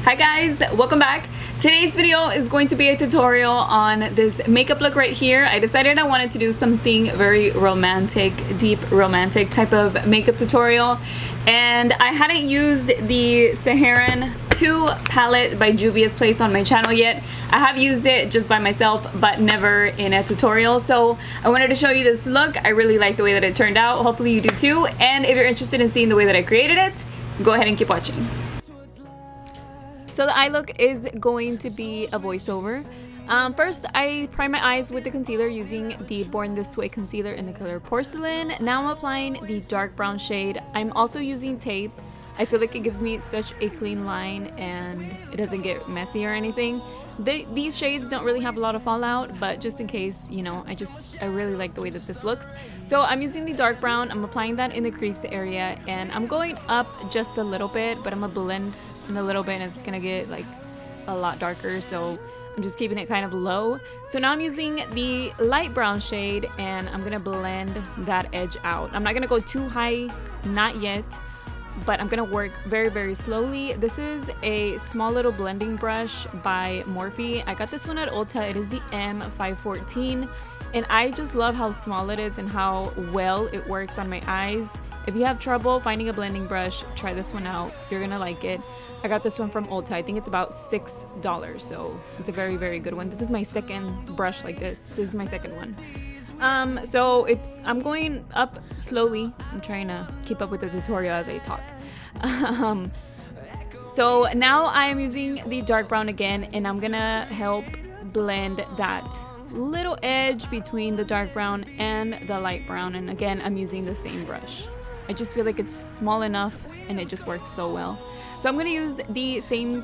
Hi guys, welcome back. Today's video is going to be a tutorial on this makeup look right here. I decided I wanted to do something very romantic, deep romantic type of makeup tutorial, and I hadn't used the Saharan 2 palette by Juvias Place on my channel yet. I have used it just by myself but never in a tutorial, so I wanted to show you this look. I really like the way that it turned out. Hopefully you do too, and if you're interested in seeing the way that I created it, go ahead and keep watching. So the eye look is going to be a voiceover. First, I prime my eyes with the concealer using the Born This Way concealer in the color Porcelain. Now I'm applying the dark brown shade. I'm also using tape. I feel like it gives me such a clean line and it doesn't get messy or anything. These shades don't really have a lot of fallout, but just in case, you know, I really like the way that this looks. So I'm using the dark brown. I'm applying that in the crease area and I'm going up just a little bit, but I'm gonna blend in a little bit and it's gonna get like a lot darker, so I'm just keeping it kind of low. So now I'm using the light brown shade and I'm gonna blend that edge out. I'm not gonna go too high, not yet, but I'm gonna work very slowly. This is a small little blending brush by Morphe. I got this one at Ulta. It is the M514 and I just love how small it is and how well it works on my eyes. If you have trouble finding a blending brush, try this one out. You're gonna like it. I got this one from Ulta. I think it's about $6, so it's a very good one. This is my second brush like this. This is my second one. So I'm going up slowly. I'm trying to keep up with the tutorial as I talk. So now I'm using the dark brown again and I'm gonna help blend that little edge between the dark brown and the light brown, and again I'm using the same brush. I just feel like it's small enough and it just works so well. So I'm gonna use the same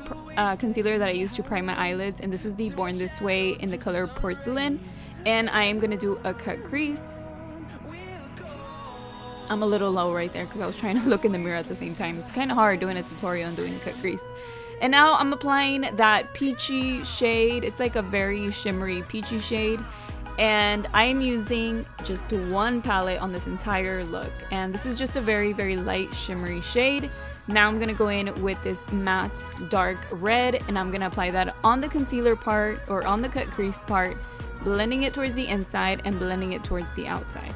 concealer that I used to prime my eyelids, and this is the Born This Way in the color Porcelain, and I am gonna do a cut crease. I'm a little low right there because I was trying to look in the mirror at the same time. It's kind of hard doing a tutorial and doing a cut crease. And now I'm applying that peachy shade. It's like a very shimmery peachy shade, and I am using just one palette on this entire look, and this is just a very light shimmery shade. Now I'm gonna go in with this matte dark red and I'm gonna apply that on the concealer part or on the cut crease part, blending it towards the inside and blending it towards the outside.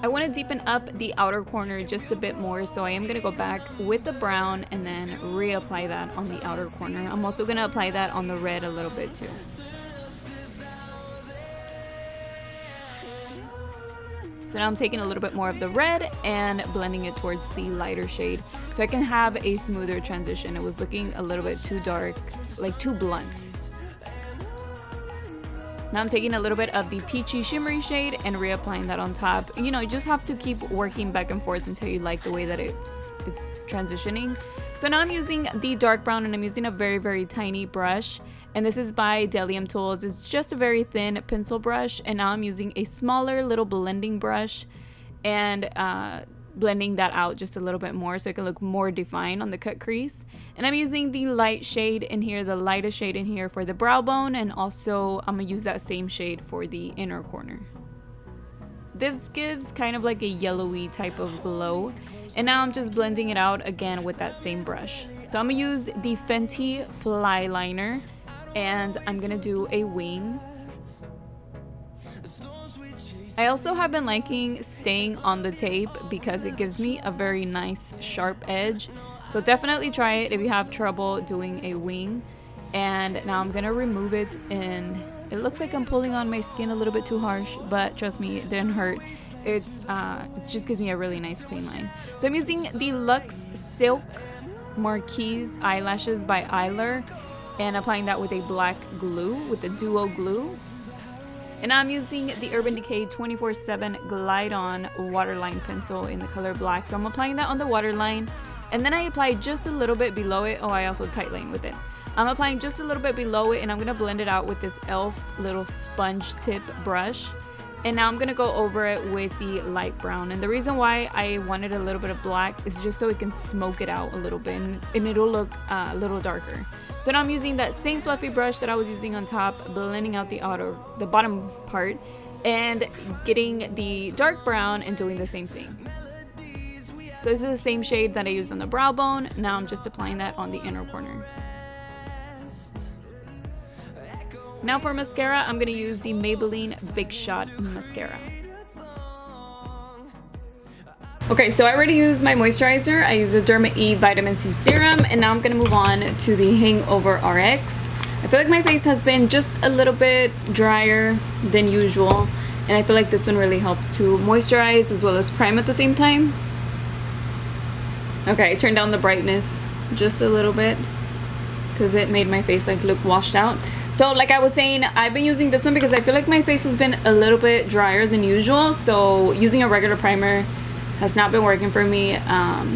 I want to deepen up the outer corner just a bit more, so I am going to go back with the brown and then reapply that on the outer corner. I'm also going to apply that on the red a little bit too. So now I'm taking a little bit more of the red and blending it towards the lighter shade so I can have a smoother transition. It was looking a little bit too dark, like too blunt. Now I'm taking a little bit of the peachy shimmery shade and reapplying that on top. You know, you just have to keep working back and forth until you like the way that it's transitioning. So now I'm using the dark brown and I'm using a very tiny brush. And this is by Delium Tools. It's just a very thin pencil brush. And now I'm using a smaller little blending brush and blending that out just a little bit more so it can look more defined on the cut crease. And I'm using the light shade in here, the lightest shade in here for the brow bone, and also I'm gonna use that same shade for the inner corner. This gives kind of like a yellowy type of glow, and now I'm just blending it out again with that same brush. So I'm gonna use the Fenty Fly Liner and I'm gonna do a wing. I also have been liking staying on the tape because it gives me a very nice sharp edge. So definitely try it if you have trouble doing a wing. And now I'm gonna remove it, and it looks like I'm pulling on my skin a little bit too harsh, but trust me, it didn't hurt. It just gives me a really nice clean line. So I'm using the Luxe Silk Marquise eyelashes by Eyler and applying that with a black glue, with the Duo Glue. And I'm using the Urban Decay 24/7 Glide On Waterline Pencil in the color black. So I'm applying that on the waterline. And then I apply just a little bit below it. Oh, I also tightline with it. I'm applying just a little bit below it and I'm going to blend it out with this e.l.f. little sponge tip brush. And now I'm gonna go over it with the light brown. And the reason why I wanted a little bit of black is just so it can smoke it out a little bit and it'll look a little darker. So now I'm using that same fluffy brush that I was using on top, blending out the bottom part and getting the dark brown and doing the same thing. So this is the same shade that I used on the brow bone. Now I'm just applying that on the inner corner. Now for mascara, I'm gonna use the Maybelline Big Shot Mascara. Okay, so I already used my moisturizer. I use a Derma E Vitamin C Serum, and now I'm gonna move on to the Hangover RX. I feel like my face has been just a little bit drier than usual, and I feel like this one really helps to moisturize as well as prime at the same time. Okay, I turned down the brightness just a little bit because it made my face like look washed out. So like I was saying, I've been using this one because I feel like my face has been a little bit drier than usual. So using a regular primer has not been working for me.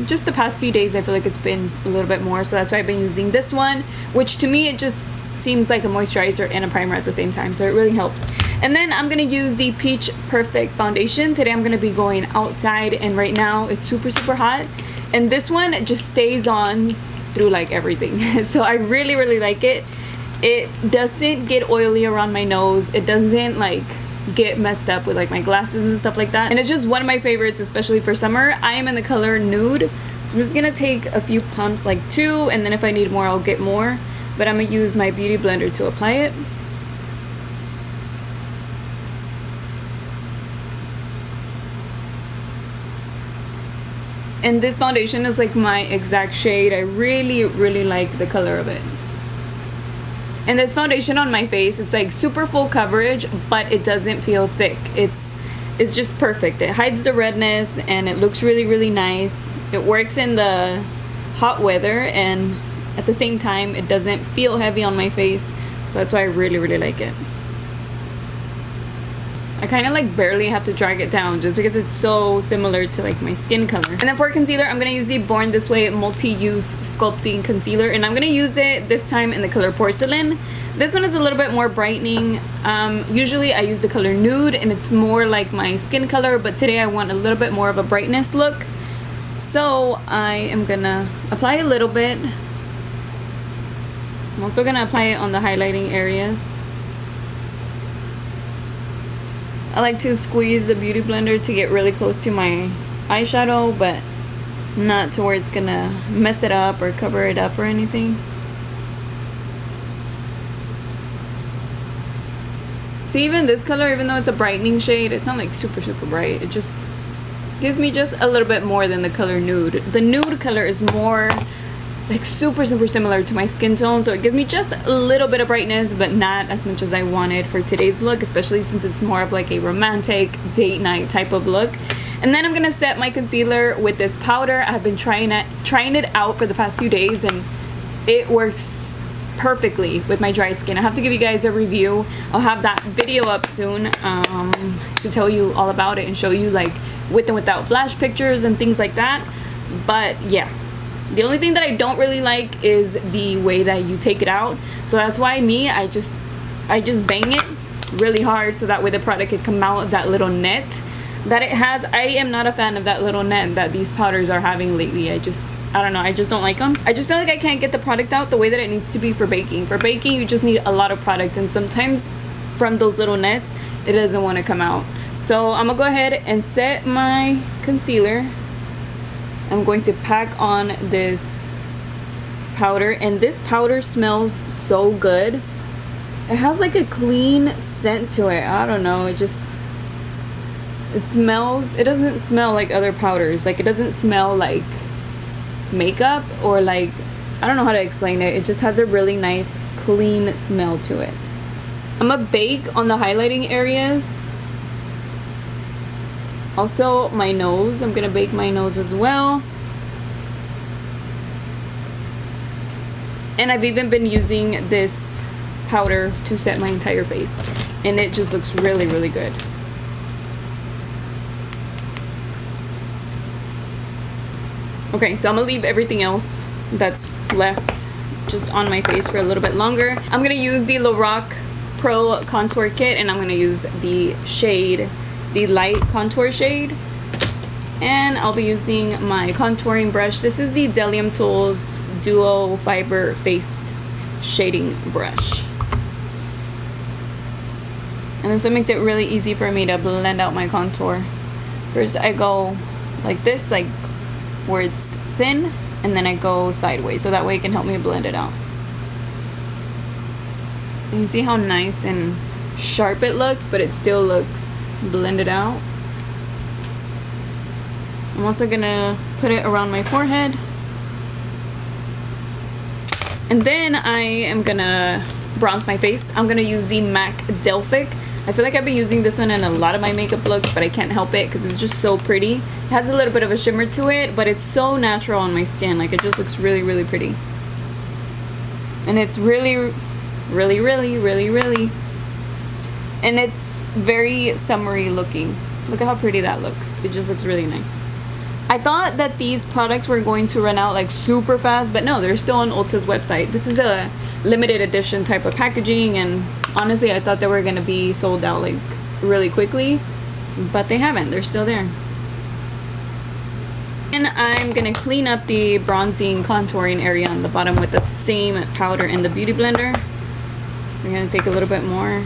Just the past few days, I feel like it's been a little bit more. So that's why I've been using this one, which to me, it just seems like a moisturizer and a primer at the same time. So it really helps. And then I'm gonna use the Peach Perfect Foundation. Today I'm gonna be going outside, and right now it's super, super hot. And this one just stays on through like everything. So I really, really like it. It doesn't get oily around my nose. It doesn't like get messed up with like my glasses and stuff like that. And it's just one of my favorites, especially for summer. I am in the color Nude. So I'm just gonna take a few pumps, like 2, and then if I need more, I'll get more. But I'm gonna use my beauty blender to apply it. And this foundation is like my exact shade. I really, really like the color of it. And this foundation on my face, it's like super full coverage, but it doesn't feel thick. It's just perfect. It hides the redness and it looks really, really nice. It works in the hot weather, and at the same time, it doesn't feel heavy on my face. So that's why I really, really like it. I kind of like barely have to drag it down just because it's so similar to like my skin color. And then for concealer, I'm gonna use the Born This Way multi-use sculpting concealer, and I'm gonna use it this time in the color Porcelain. This one is a little bit more brightening. Usually I use the color Nude and it's more like my skin color, but today I want a little bit more of a brightness look. So I am gonna apply a little bit. I'm also gonna apply it on the highlighting areas. I like to squeeze the beauty blender to get really close to my eyeshadow, but not to where it's gonna mess it up or cover it up or anything. So even this color, even though it's a brightening shade, it's not like super, super bright. It just gives me just a little bit more than the color Nude. The Nude color is more like super, super similar to my skin tone, so it gives me just a little bit of brightness, but not as much as I wanted for today's look, especially since it's more of like a romantic date night type of look. And then I'm gonna set my concealer with this powder. I've been trying it out for the past few days, and it works perfectly with my dry skin. I have to give you guys a review. I'll have that video up soon to tell you all about it and show you like with and without flash pictures and things like that. But yeah, the only thing that I don't really like is the way that you take it out. So that's why I just bang it really hard so that way the product can come out of that little net that it has. I am not a fan of that little net that these powders are having lately. I don't know, I just don't like them. I just feel like I can't get the product out the way that it needs to be for baking. For baking, you just need a lot of product, and sometimes from those little nets, it doesn't want to come out. So I'm gonna go ahead and set my concealer. I'm going to pack on this powder, and this powder smells so good. It has like a clean scent to it. I don't know, it doesn't smell like other powders. Like, it doesn't smell like makeup, or like, I don't know how to explain it. It just has a really nice clean smell to it. I'm gonna bake on the highlighting areas. Also my nose, I'm gonna bake my nose as well. And I've even been using this powder to set my entire face, and it just looks really, really good. Okay, so I'm gonna leave everything else that's left just on my face for a little bit longer. I'm gonna use the Lorac Pro contour kit, and I'm gonna use the shade, the light contour shade. And I'll be using my contouring brush. This is the Delium Tools Duo Fiber Face Shading Brush. And this one makes it really easy for me to blend out my contour. First I go like this, like where it's thin, and then I go sideways, so that way it can help me blend it out. And you see how nice and sharp it looks, but it still looks blended out. I'm also gonna put it around my forehead. And then I am gonna bronze my face. I'm gonna use the MAC Delphic. I feel like I've been using this one in a lot of my makeup looks, but I can't help it because it's just so pretty. It has a little bit of a shimmer to it, but it's so natural on my skin. Like, it just looks really, really pretty. And it's really, really, really, really, really. And it's very summery looking. Look at how pretty that looks. It just looks really nice. I thought that these products were going to run out like super fast, but no, they're still on Ulta's website. This is a limited edition type of packaging, and honestly I thought they were gonna be sold out like really quickly, but they haven't. They're still there. And I'm gonna clean up the bronzing contouring area on the bottom with the same powder in the Beauty Blender. So I'm gonna take a little bit more.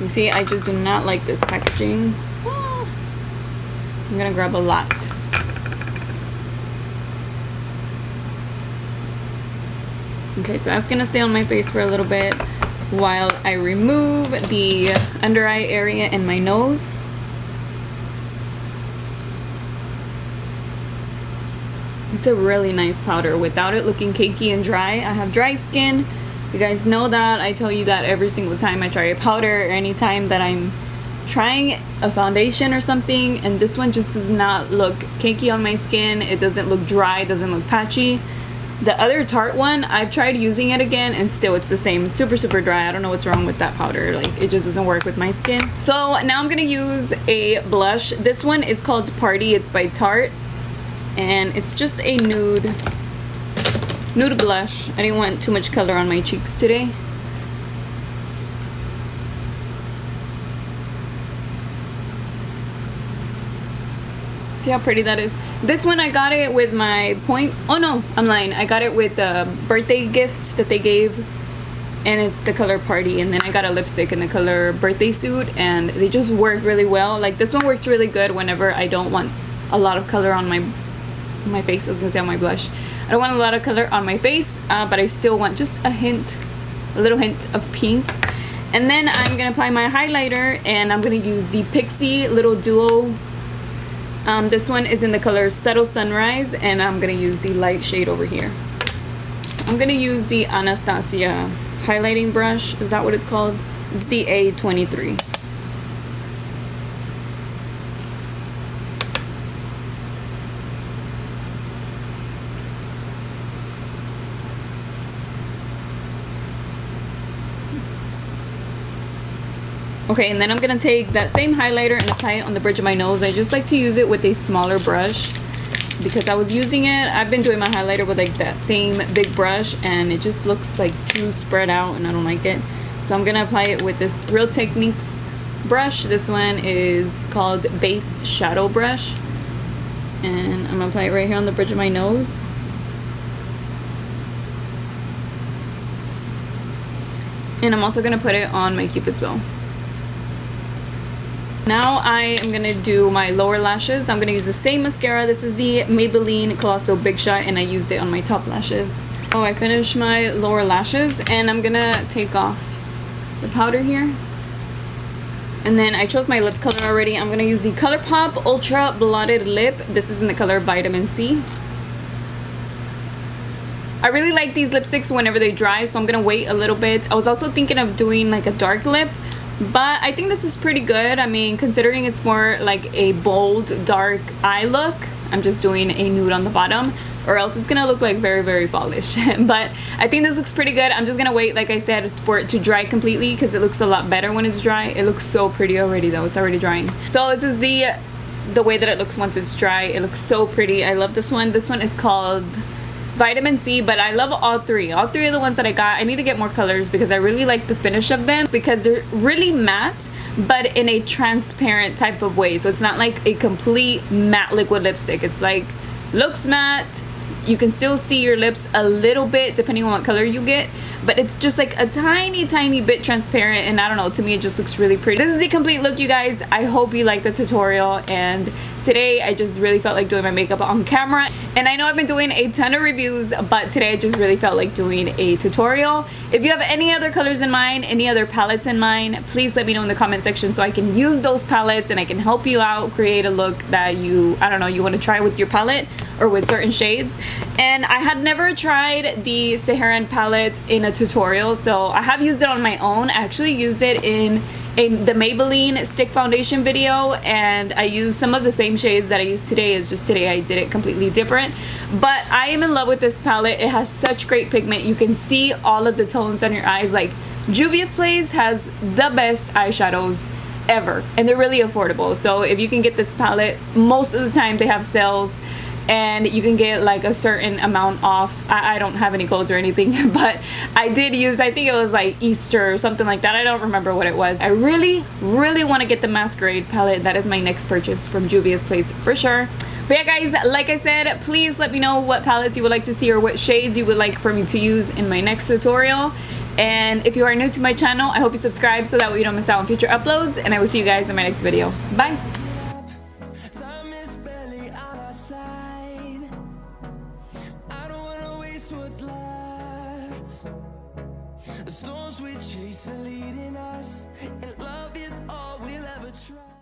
You see, I just do not like this packaging. I'm gonna grab a lot. Okay, so that's gonna stay on my face for a little bit while I remove the under eye area and my nose. It's a really nice powder without it looking cakey and dry. I have dry skin. You guys know that. I tell you that every single time I try a powder or any time that I'm trying a foundation or something, and this one just does not look cakey on my skin. It doesn't look dry, it doesn't look patchy. The other Tarte one, I've tried using it again and still it's the same. Super, super dry. I don't know what's wrong with that powder. Like, it just doesn't work with my skin. So now I'm gonna use a blush. This one is called Party. It's by Tarte, and it's just a nude blush. I didn't want too much color on my cheeks today. See how pretty that is? This one I got it with my points. Oh no, I'm lying. I got it with the birthday gift that they gave, and it's the color Party. And then I got a lipstick in the color Birthday Suit, and they just work really well. Like, this one works really good whenever I don't want a lot of color on my face. I was gonna say on my blush. I don't want a lot of color on my face, but I still want just a little hint of pink. And then I'm gonna apply my highlighter, and I'm gonna use the Pixie Little Duo. This one is in the color Subtle Sunrise, and I'm gonna use the light shade over here. I'm gonna use the Anastasia highlighting brush. Is that what it's called? It's the A23. Okay, and then I'm gonna take that same highlighter and apply it on the bridge of my nose. I just like to use it with a smaller brush because I was using it. I've been doing my highlighter with like that same big brush, and it just looks like too spread out, and I don't like it. So I'm gonna apply it with this Real Techniques brush. This one is called Base Shadow Brush, and I'm gonna apply it right here on the bridge of my nose. And I'm also gonna put it on my Cupid's bow. Now I am gonna do my lower lashes. I'm gonna use the same mascara. This is the Maybelline Colossal Big Shot, and I used it on my top lashes. Oh, I finished my lower lashes, and I'm gonna take off the powder here. And then I chose my lip color already. I'm gonna use the ColourPop Ultra Blotted Lip. This is in the color Vitamin C. I really like these lipsticks whenever they dry, so I'm gonna wait a little bit. I was also thinking of doing like a dark lip, but I think this is pretty good. I mean, considering it's more like a bold, dark eye look, I'm just doing a nude on the bottom, or else it's gonna look like very, very fallish. But I think this looks pretty good. I'm just gonna wait, like I said, for it to dry completely because it looks a lot better when it's dry. It looks so pretty already though. It's already drying. So this is the way that it looks once it's dry. It looks so pretty. I love this one. This one is called vitamin C, but I love all three. All three of the ones that I got. I need to get more colors because I really like the finish of them because they're really matte, but in a transparent type of way. So it's not like a complete matte liquid lipstick. It's like, looks matte. You can still see your lips a little bit depending on what color you get, but it's just like a tiny bit transparent, and I don't know, to me it just looks really pretty. This is the complete look, you guys. I hope you like the tutorial, and today I just really felt like doing my makeup on camera. And I know I've been doing a ton of reviews, but today I just really felt like doing a tutorial. If you have any other colors in mind, any other palettes in mind, please let me know in the comment section so I can use those palettes and I can help you out create a look that you, I don't know, you want to try with your palette or with certain shades. And I had never tried the Saharan palette in a tutorial, so I have used it on my own. I actually used it in the Maybelline stick foundation video, and I used some of the same shades that I used today. It's just today I did it completely different. But I am in love with this palette. It has such great pigment. You can see all of the tones on your eyes. Like, Juvias Place has the best eyeshadows ever, and they're really affordable. So if you can get this palette, most of the time they have sales and you can get like a certain amount off. I don't have any codes or anything, but I did use, I think it was like Easter or something like that. I don't remember what it was. I really want to get the Masquerade palette. That is my next purchase from Juvias Place for sure. But yeah, guys, like I said, please let me know what palettes you would like to see or what shades you would like for me to use in my next tutorial. And if you are new to my channel, I hope you subscribe so that way you don't miss out on future uploads, and I will see you guys in my next video. Bye! The storms we chase are leading us, and love is all we'll ever try.